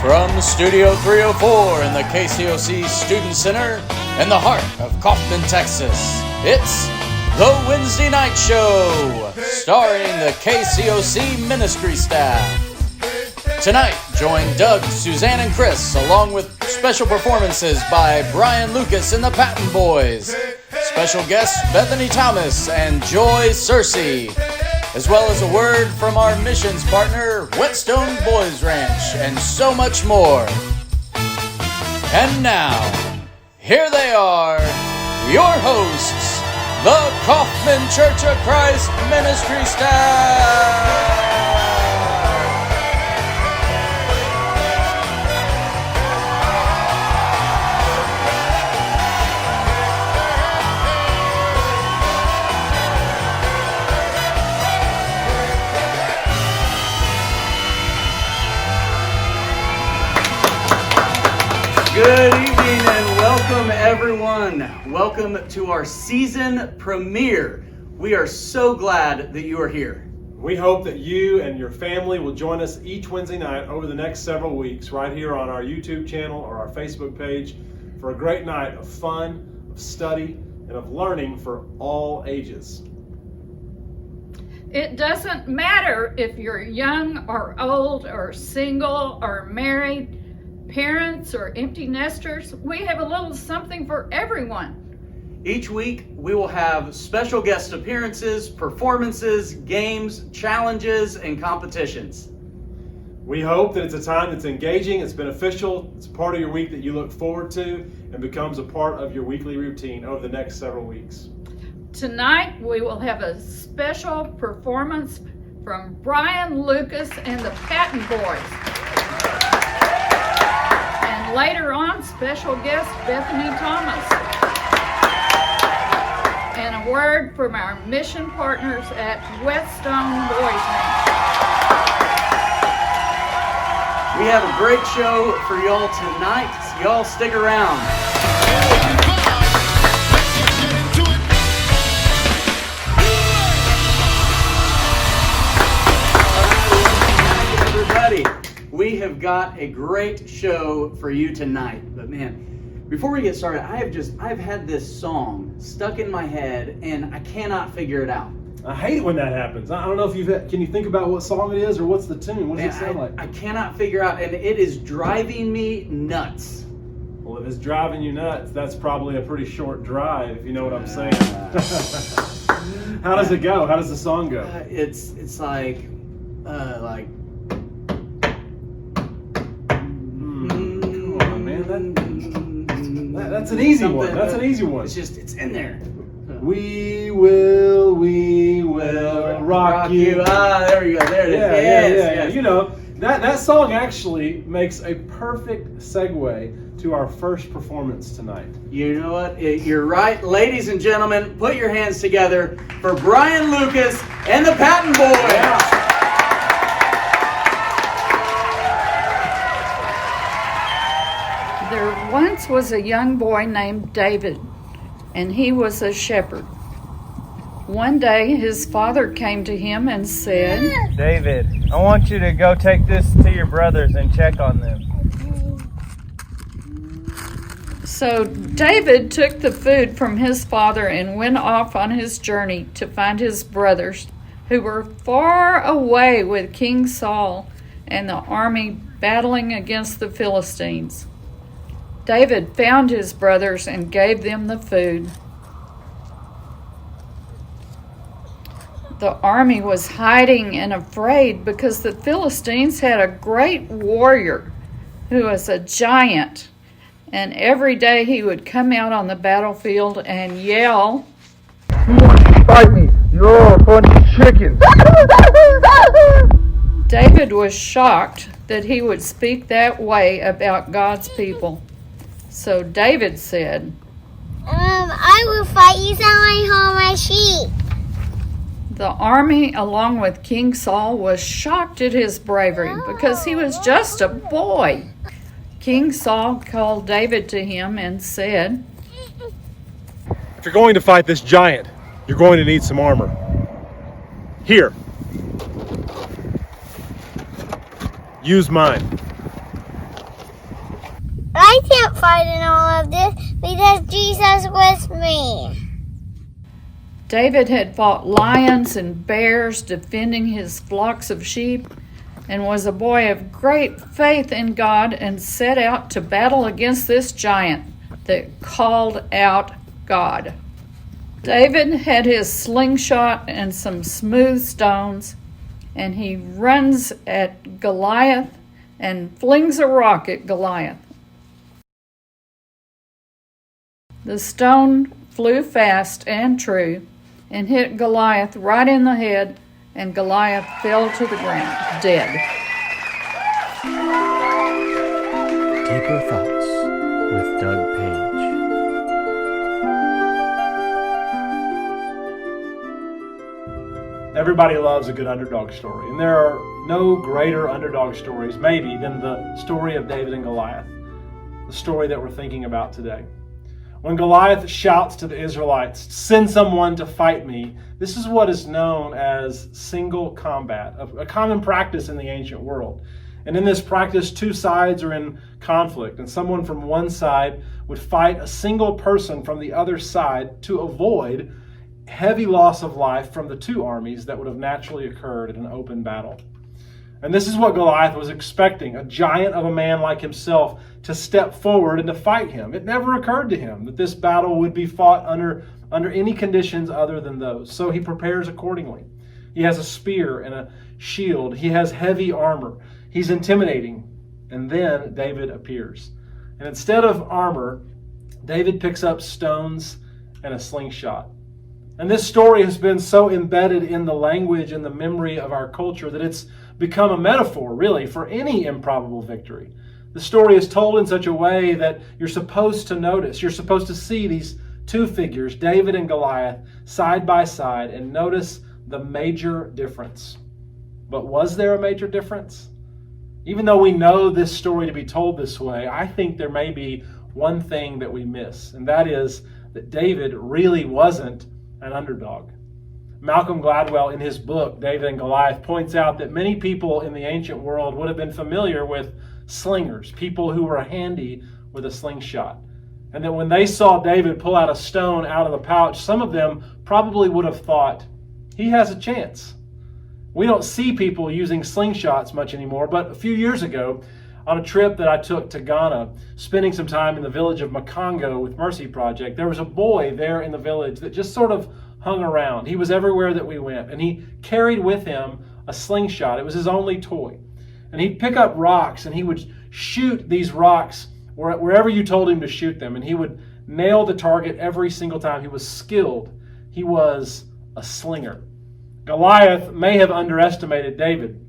From Studio 304 in the KCOC Student Center in the heart of Kaufman, Texas, it's the Wednesday Night Show, starring the KCOC ministry staff. Tonight, join Doug, Suzanne, and Chris, along with special performances by Brian Lucas and the Patton Boys, special guests Bethany Thomas and Joy Searcy, as well as a word from our missions partner, Whetstone Boys Ranch, and so much more. And now, here they are, your hosts, the Kaufman Church of Christ ministry staff. Good evening and welcome everyone. Welcome to our season premiere. We are so glad that you are here. We hope that you and your family will join us each Wednesday night over the next several weeks right here on our YouTube channel or our Facebook page for a great night of fun, of study, and of learning for all ages. It doesn't matter if you're young or old or single or married, parents or empty nesters, we have a little something for everyone. Each week, we will have special guest appearances, performances, games, challenges, and competitions. We hope that it's a time that's engaging, it's beneficial, it's a part of your week that you look forward to, and becomes a part of your weekly routine over the next several weeks. Tonight, we will have a special performance from Brian Lucas and the Patton Boys. Later on, special guest Bethany Thomas. And a word from our mission partners at Whetstone Boys Ranch. We have a great show for y'all tonight, so y'all stick around. Everybody. We have got a great show for you tonight, but man, before we get started, I've had this song stuck in my head and I cannot figure it out. I hate it when that happens. I don't know if can you think about what song it is or what's the tune? What does it sound like? I cannot figure out, and it is driving me nuts. Well, if it's driving you nuts, that's probably a pretty short drive, if you know what I'm saying. How does it go? How does the song go? It's like That's an easy one. That's an easy one. It's in there. We will rock you. There we go. There it is. Yeah. You know, that song actually makes a perfect segue to our first performance tonight. You know what? You're right. Ladies and gentlemen, put your hands together for Brian Lucas and the Patton Boys. Yeah. There once was a young boy named David, and he was a shepherd. One day his father came to him and said, David, I want you to go take this to your brothers and check on them. So David took the food from his father and went off on his journey to find his brothers, who were far away with King Saul and the army battling against the Philistines. David found his brothers and gave them the food. The army was hiding and afraid because the Philistines had a great warrior who was a giant. And every day he would come out on the battlefield and yell, "Who wants to fight me? You're a bunch of chickens." David was shocked that he would speak that way about God's people. So David said, I will fight you so I hold my sheep. The army, along with King Saul, was shocked at his bravery because he was just a boy. King Saul called David to him and said, If you're going to fight this giant, you're going to need some armor. Here. Use mine. not fight in all of this because Jesus was me. David had fought lions and bears, defending his flocks of sheep, and was a boy of great faith in God and set out to battle against this giant that called out God. David had his slingshot and some smooth stones, and he runs at Goliath and flings a rock at Goliath. The stone flew fast and true and hit Goliath right in the head, and Goliath fell to the ground, dead. Deeper Thoughts with Doug Page. Everybody loves a good underdog story, and there are no greater underdog stories, maybe, than the story of David and Goliath, the story that we're thinking about today. When Goliath shouts to the Israelites, "Send someone to fight me," this is what is known as single combat, a common practice in the ancient world. And in this practice, two sides are in conflict, and someone from one side would fight a single person from the other side to avoid heavy loss of life from the two armies that would have naturally occurred in an open battle. And this is what Goliath was expecting, a giant of a man like himself to step forward and to fight him. It never occurred to him that this battle would be fought under any conditions other than those. So he prepares accordingly. He has a spear and a shield. He has heavy armor. He's intimidating. And then David appears. And instead of armor, David picks up stones and a slingshot. And this story has been so embedded in the language and the memory of our culture that it's become a metaphor, really, for any improbable victory. The story is told in such a way that you're supposed to notice, you're supposed to see these two figures, David and Goliath, side by side, and notice the major difference. But was there a major difference? Even though we know this story to be told this way, I think there may be one thing that we miss, and that is that David really wasn't an underdog. Malcolm Gladwell, in his book, David and Goliath, points out that many people in the ancient world would have been familiar with slingers, people who were handy with a slingshot. And that when they saw David pull out a stone out of the pouch, some of them probably would have thought, he has a chance. We don't see people using slingshots much anymore, but a few years ago, on a trip that I took to Ghana, spending some time in the village of Makongo with Mercy Project, there was a boy there in the village that just sort of hung around. He was everywhere that we went, and he carried with him a slingshot. It was his only toy. And he'd pick up rocks, and he would shoot these rocks wherever you told him to shoot them, and he would nail the target every single time. He was skilled. He was a slinger. Goliath may have underestimated David,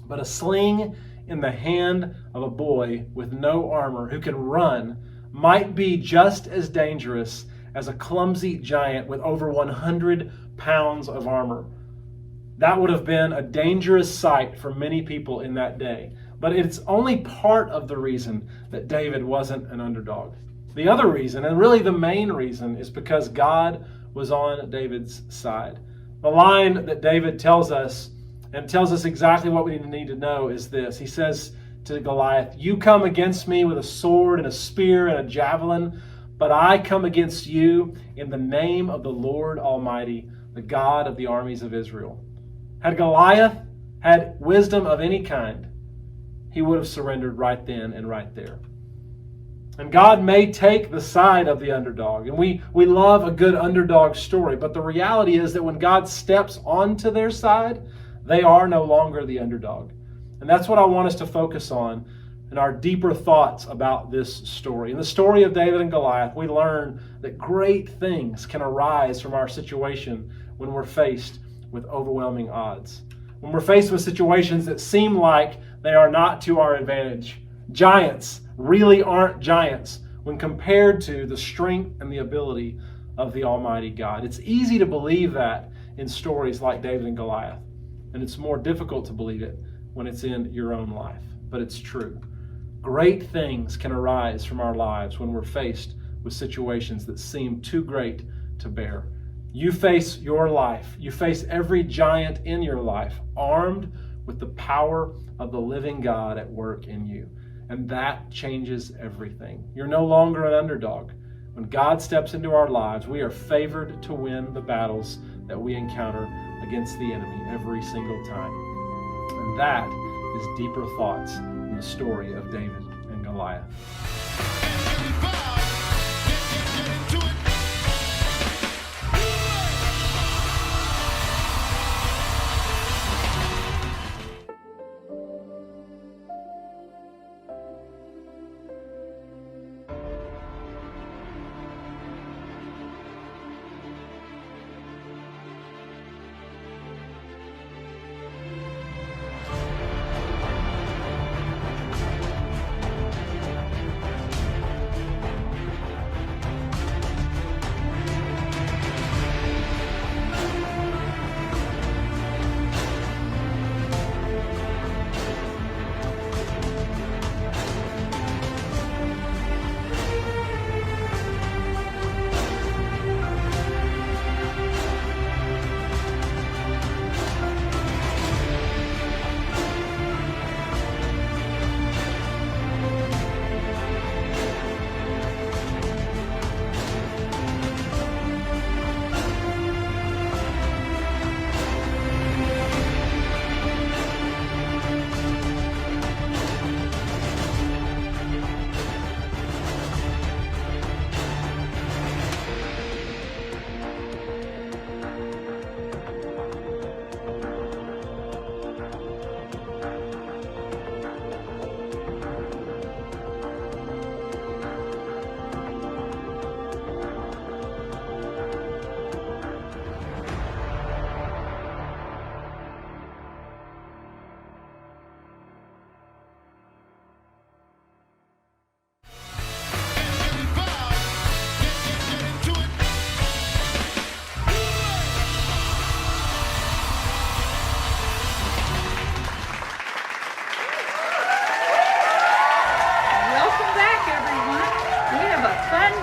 but a sling in the hand of a boy with no armor who can run might be just as dangerous as a clumsy giant with over 100 pounds of armor. That would have been a dangerous sight for many people in that day. But it's only part of the reason that David wasn't an underdog. The other reason, and really the main reason, is because God was on David's side. The line that David tells us, and tells us exactly what we need to know, is this. He says to Goliath, "You come against me with a sword and a spear and a javelin, but I come against you in the name of the Lord Almighty, the God of the armies of Israel." Had Goliath had wisdom of any kind, he would have surrendered right then and right there. And God may take the side of the underdog, and we love a good underdog story, but the reality is that when God steps onto their side, they are no longer the underdog. And that's what I want us to focus on in our deeper thoughts about this story. In the story of David and Goliath, we learn that great things can arise from our situation when we're faced with overwhelming odds. When we're faced with situations that seem like they are not to our advantage. Giants really aren't giants when compared to the strength and the ability of the Almighty God. It's easy to believe that in stories like David and Goliath, and it's more difficult to believe it when it's in your own life, but it's true. Great things can arise from our lives when we're faced with situations that seem too great to bear. You face your life, you face every giant in your life armed with the power of the living God at work in you. And that changes everything. You're no longer an underdog. When God steps into our lives, we are favored to win the battles that we encounter against the enemy every single time. And that is deeper thoughts in the story of David and Goliath.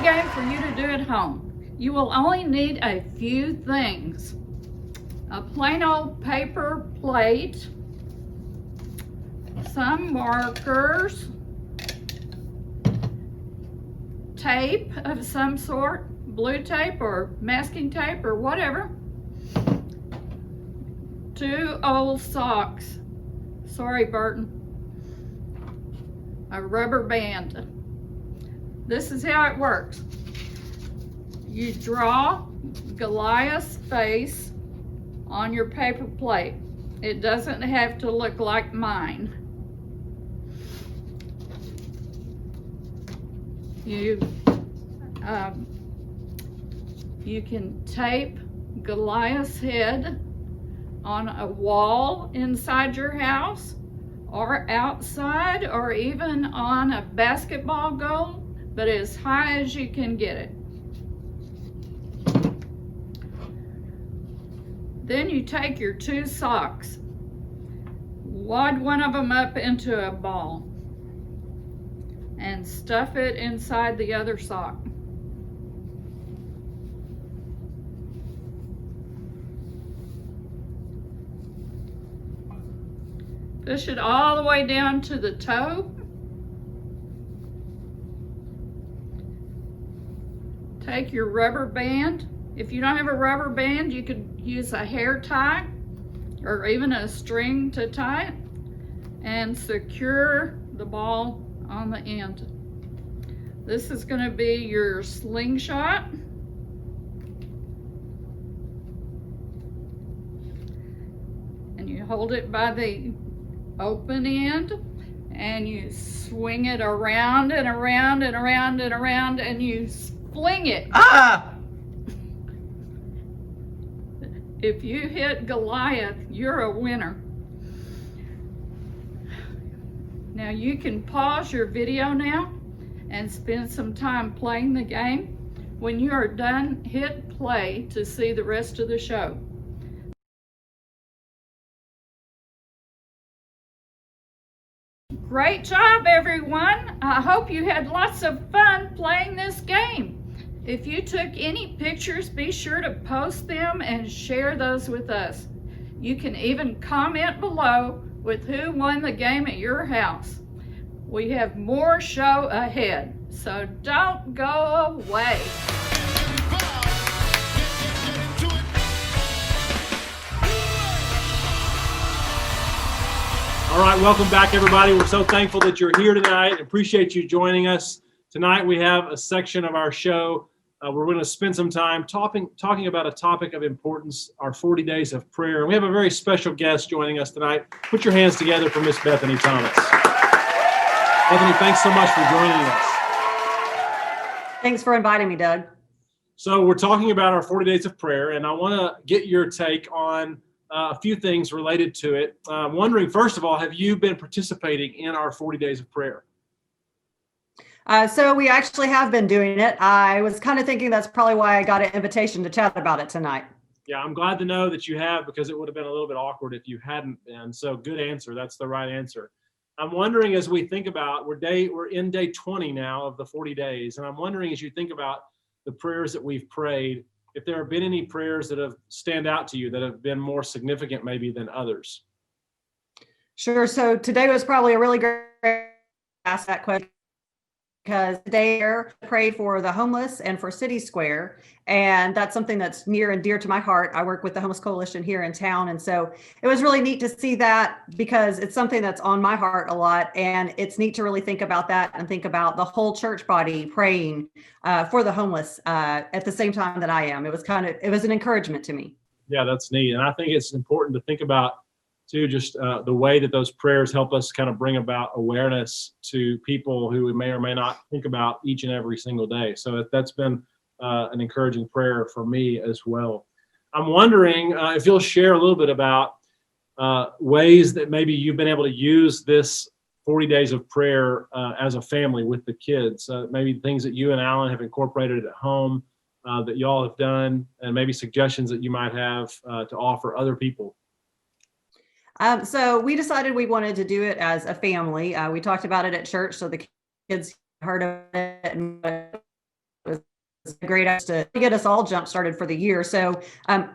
Game for you to do at home. You will only need a few things: a plain old paper plate, some markers, tape of some sort, blue tape or masking tape or whatever, 2 old socks, sorry Burton, a rubber band. This is how it works. You draw Goliath's face on your paper plate. It doesn't have to look like mine. You can tape Goliath's head on a wall inside your house or outside or even on a basketball goal, but as high as you can get it. Then you take your 2 socks, wad one of them up into a ball, and stuff it inside the other sock. Push it all the way down to the toe. Take your rubber band. If you don't have a rubber band, you could use a hair tie or even a string to tie it, and secure the ball on the end. This is going to be your slingshot. And you hold it by the open end and you swing it around and around and around and around, and you fling it. If you hit Goliath, you're a winner. Now you can pause your video now and spend some time playing the game. When you are done, hit play to see the rest of the show. Great job, everyone. I hope you had lots of fun playing this game. If you took any pictures, be sure to post them and share those with us. You can even comment below with who won the game at your house. We have more show ahead, so don't go away. All right, welcome back, everybody. We're so thankful that you're here tonight. Appreciate you joining us. Tonight we have a section of our show where we're going to spend some time talking about a topic of importance, our 40 days of prayer. And we have a very special guest joining us tonight. Put your hands together for Miss Bethany Thomas. Bethany, thanks so much for joining us. Thanks for inviting me, Doug. So we're talking about our 40 days of prayer, and I want to get your take on a few things related to it. I'm wondering, first of all, have you been participating in our 40 days of prayer? So we actually have been doing it. I was kind of thinking that's probably why I got an invitation to chat about it tonight. Yeah, I'm glad to know that you have, because it would have been a little bit awkward if you hadn't been. So good answer. That's the right answer. I'm wondering, as we think about, we're in day 20 now of the 40 days. And I'm wondering, as you think about the prayers that we've prayed, if there have been any prayers that have stand out to you that have been more significant maybe than others. Sure. So today was probably a really great ask that question, because today I prayed for the homeless and for City Square. And that's something that's near and dear to my heart. I work with the Homeless Coalition here in town. And so it was really neat to see that, because it's something that's on my heart a lot. And it's neat to really think about that and think about the whole church body praying for the homeless at the same time that I am. It was an encouragement to me. Yeah, that's neat. And I think it's important to think about too, just the way that those prayers help us kind of bring about awareness to people who we may or may not think about each and every single day. So that's been an encouraging prayer for me as well. I'm wondering if you'll share a little bit about ways that maybe you've been able to use this 40 days of prayer as a family with the kids, maybe things that you and Alan have incorporated at home that y'all have done, and maybe suggestions that you might have to offer other people. So we decided we wanted to do it as a family. We talked about it at church, so the kids heard of it, and it was a great idea to get us all jump started for the year. So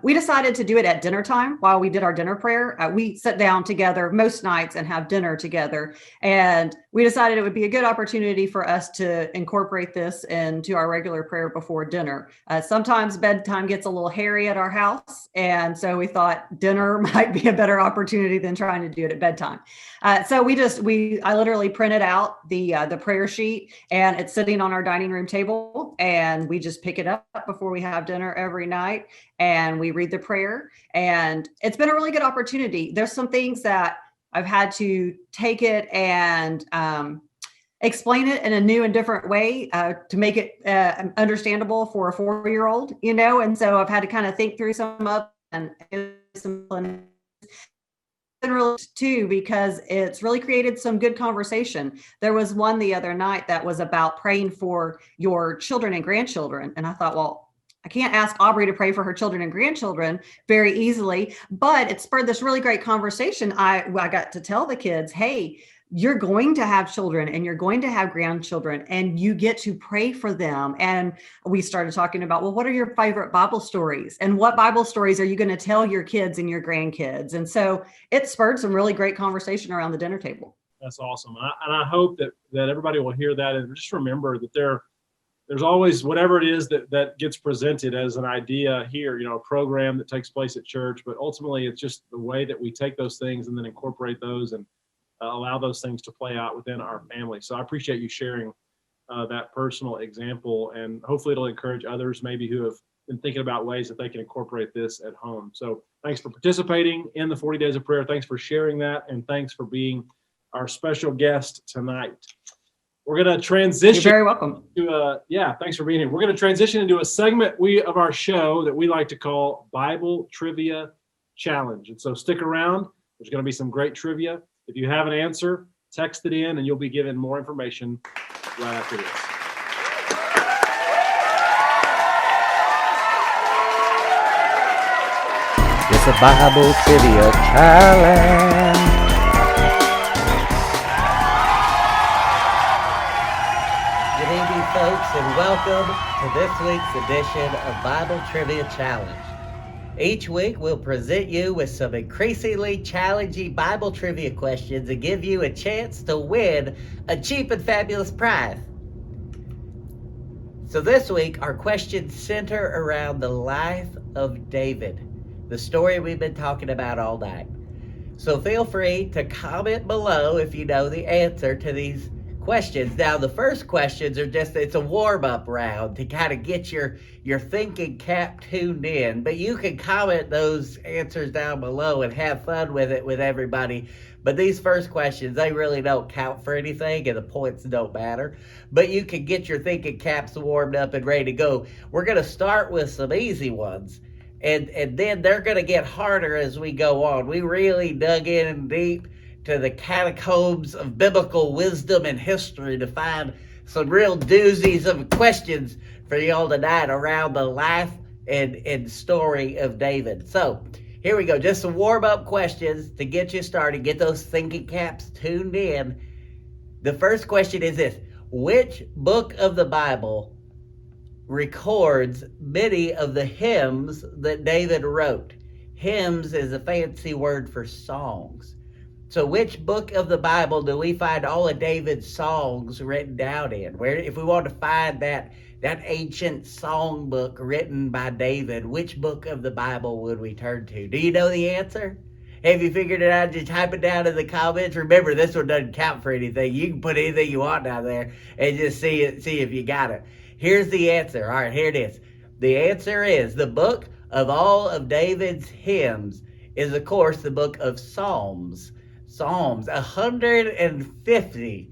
we decided to do it at dinner time while we did our dinner prayer. We sit down together most nights and have dinner together. And we decided it would be a good opportunity for us to incorporate this into our regular prayer before dinner. Sometimes bedtime gets a little hairy at our house. And so we thought dinner might be a better opportunity than trying to do it at bedtime. So I literally printed out the prayer sheet, and it's sitting on our dining room table, and we just pick it up before we have dinner every night, and we read the prayer. And it's been a really good opportunity. There's some things that I've had to take it and explain it in a new and different way to make it understandable for a 4-year-old, and so I've had to kind of think through some of and some too, because it's really created some good conversation. There was one the other night that was about praying for your children and grandchildren. And I thought, well, I can't ask Aubrey to pray for her children and grandchildren very easily, but it spurred this really great conversation. I got to tell the kids, hey, you're going to have children and you're going to have grandchildren, and you get to pray for them. And we started talking about, well, what are your favorite Bible stories? And what Bible stories are you going to tell your kids and your grandkids? And so it spurred some really great conversation around the dinner table. That's awesome. And I hope that everybody will hear that, and just remember that there's always whatever it is that gets presented as an idea here, a program that takes place at church, but ultimately it's just the way that we take those things and then incorporate those and allow those things to play out within our family. So I appreciate you sharing that personal example, and hopefully it'll encourage others maybe who have been thinking about ways that they can incorporate this at home. So thanks for participating in the 40 Days of Prayer. Thanks for sharing that, and thanks for being our special guest tonight. We're going to transition. You're very welcome. Thanks for being here. We're going to transition into a segment of our show that we like to call Bible Trivia Challenge. And so stick around. There's going to be some great trivia. If you have an answer, text it in, and you'll be given more information right after this. It's a Bible Trivia Challenge. Good evening, folks, and welcome to this week's edition of Bible Trivia Challenge. Each week, we'll present you with some increasingly challenging Bible trivia questions and give you a chance to win a cheap and fabulous prize. So this week, our questions center around the life of David, the story we've been talking about all night. So feel free to comment below if you know the answer to these questions. Now, the first questions are it's a warm-up round to kind of get your thinking cap tuned in. But you can comment those answers down below and have fun with it with everybody. But these first questions, they really don't count for anything and the points don't matter. But you can get your thinking caps warmed up and ready to go. We're going to start with some easy ones. And then they're going to get harder as we go on. We really dug in deep to the catacombs of biblical wisdom and history to find some real doozies of questions for y'all tonight around the life and story of David. So here we go. Just some warm-up questions to get you started. Get those thinking caps tuned in. The first question is this. Which book of the Bible records many of the hymns that David wrote? Hymns is a fancy word for songs. So which book of the Bible do we find all of David's songs written down in? Where, if we want to find that ancient song book written by David, which book of the Bible would we turn to? Do you know the answer? Have you figured it out? Just type it down in the comments. Remember, this one doesn't count for anything. You can put anything you want down there and just see if you got it. Here's the answer. All right, here it is. The answer is the book of all of David's hymns is, of course, the book of Psalms. Psalms, 150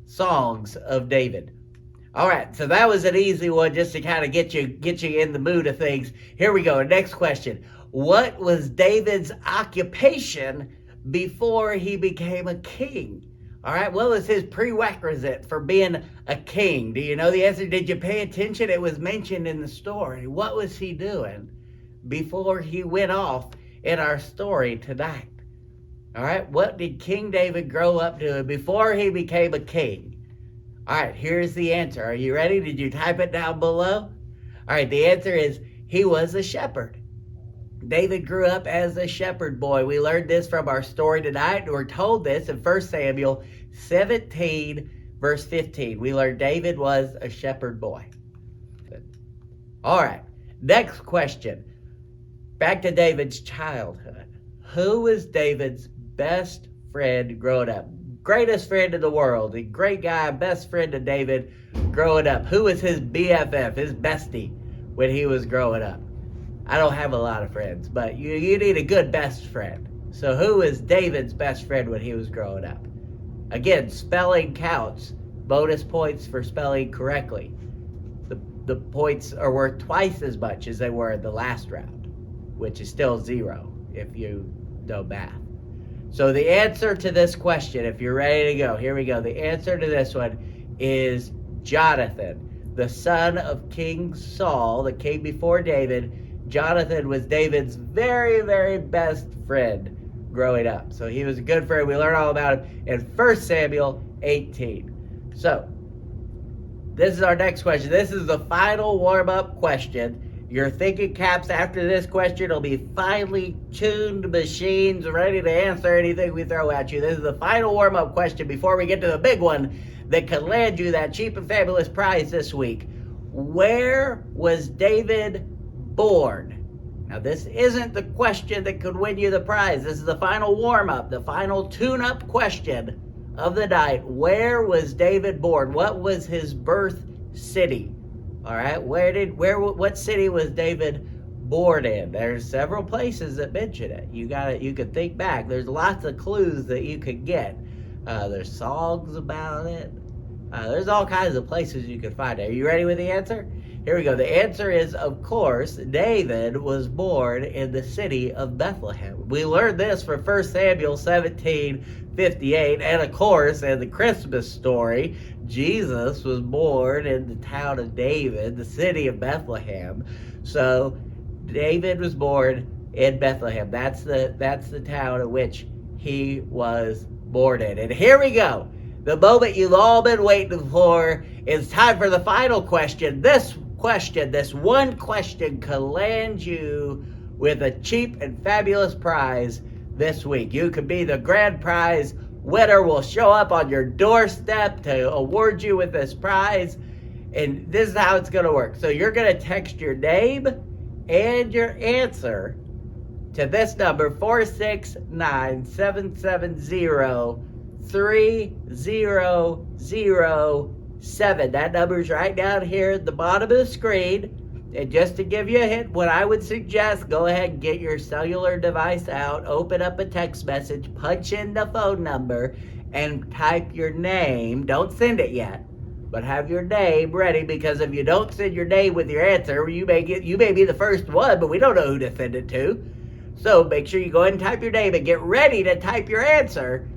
songs of David. All right, so that was an easy one just to kind of get you in the mood of things. Here we go. Next question. What was David's occupation before he became a king? All right, what was his prerequisite for being a king? Do you know the answer? Did you pay attention? It was mentioned in the story. What was he doing before he went off in our story tonight? All right, what did King David grow up doing before he became a king? All right, here's the answer. Are you ready? Did you type it down below? All right, the answer is he was a shepherd. David grew up as a shepherd boy. We learned this from our story tonight. We're told this in 1 Samuel 17, verse 15. We learned David was a shepherd boy. All right, next question. Back to David's childhood. Who was David's best friend growing up? Greatest friend in the world, the great guy, best friend of David growing up. Who was his BFF, his bestie when he was growing up? I don't have a lot of friends, but you need a good best friend. So who was David's best friend when he was growing up? Again, spelling counts. Bonus points for spelling correctly. The points are worth twice as much as they were in the last round, which is still 0 if you know math. So the answer to this question, if you're ready to go, here we go. The answer to this one is Jonathan, the son of King Saul, the king before David. Jonathan was David's very, very best friend growing up. So he was a good friend. We learned all about him in 1 Samuel 18. So this is our next question. This is the final warm-up question. Your thinking caps after this question will be finely tuned machines ready to answer anything we throw at you. This is the final warm-up question before we get to the big one that could land you that cheap and fabulous prize this week. Where was David born? Now, this isn't the question that could win you the prize. This is the final warm-up, the final tune-up question of the night. Where was David born? What was his birth city? All right, what city was David born in? There's several places that mention it. You could think back. There's lots of clues that you could get. There's songs about it. There's all kinds of places you could find it. Are you ready with the answer? Here we go. The answer is, of course, David was born in the city of Bethlehem. We learned this from 1 Samuel 17:58. And of course, in the Christmas story, Jesus was born in the town of David, the city of Bethlehem. So David was born in Bethlehem. That's the town in which he was born in. And here we go. The moment you've all been waiting for. It's time for the final question. This one question could land you with a cheap and fabulous prize this week. You could be the grand prize winner. Will show up on your doorstep to award you with this prize. And this is how it's going to work. So you're going to text your name and your answer to this number, 469-770-3007. That number's right down here at the bottom of the screen. And just to give you a hint, what I would suggest, go ahead and get your cellular device out, open up a text message, punch in the phone number, and type your name. Don't send it yet, but have your name ready, because if you don't send your name with your answer, you may be the first one, but we don't know who to send it to. So make sure you go ahead and type your name and get ready to type your answer.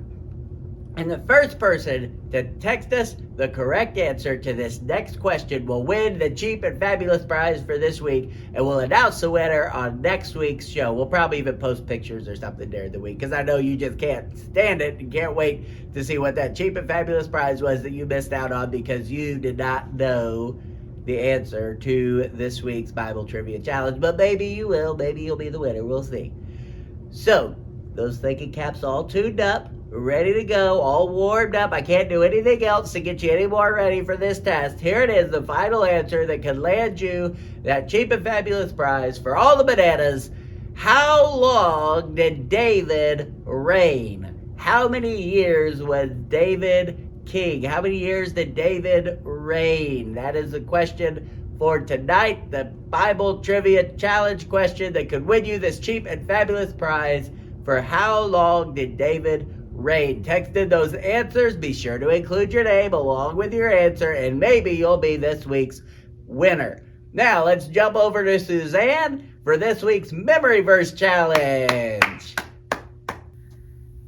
And the first person to text us the correct answer to this next question will win the cheap and fabulous prize for this week, and we'll announce the winner on next week's show. We'll probably even post pictures or something during the week, because I know you just can't stand it and can't wait to see what that cheap and fabulous prize was that you missed out on because you did not know the answer to this week's Bible Trivia Challenge. But maybe you will. Maybe you'll be the winner. We'll see. So, those thinking caps all tuned up, ready to go, all warmed up. I can't do anything else to get you any more ready for this test. Here it is, the final answer that can land you that cheap and fabulous prize for all the bananas. How long did David reign? How many years was David king? How many years did David reign? That is the question for tonight, the Bible Trivia Challenge question that could win you this cheap and fabulous prize for how long did David reign. Text in those answers. Be sure to include your name along with your answer, and maybe you'll be this week's winner. Now, let's jump over to Suzanne for this week's Memory Verse Challenge.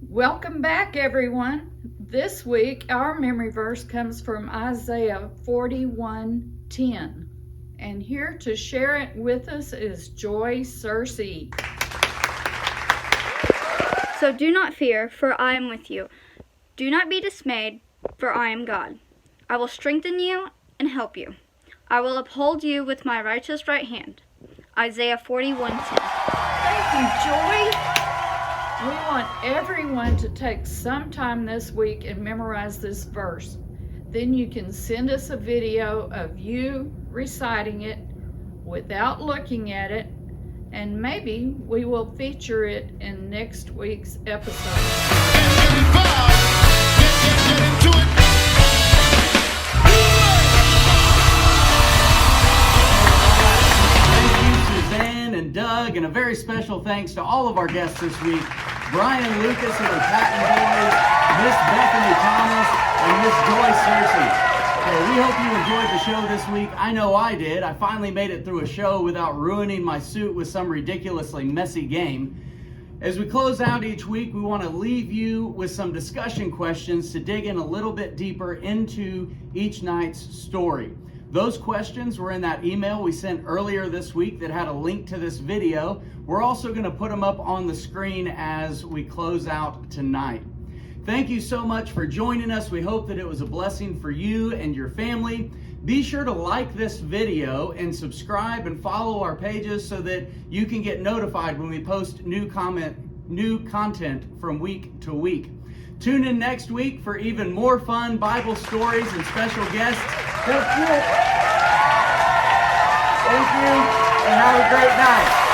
Welcome back, everyone. This week, our memory verse comes from Isaiah 41:10. And here to share it with us is Joy Searcy. So do not fear, for I am with you. Do not be dismayed, for I am God. I will strengthen you and help you. I will uphold you with my righteous right hand. Isaiah 41:10. Thank you, Joy. We want everyone to take some time this week and memorize this verse. Then you can send us a video of you reciting it without looking at it, and maybe we will feature it in next week's episode. Thank you, Suzanne and Doug, and a very special thanks to all of our guests this week. Brian Lucas and the Patton Boys, Miss Bethany Thomas, and Miss Joy Searcy. So we hope you enjoyed the show this week. I know I did. I finally made it through a show without ruining my suit with some ridiculously messy game. As we close out each week, we want to leave you with some discussion questions to dig in a little bit deeper into each night's story. Those questions were in that email we sent earlier this week that had a link to this video. We're also going to put them up on the screen as we close out tonight. Thank you so much for joining us. We hope that it was a blessing for you and your family. Be sure to like this video and subscribe and follow our pages so that you can get notified when we post new content from week to week. Tune in next week for even more fun Bible stories and special guests. Thank you, and have a great night.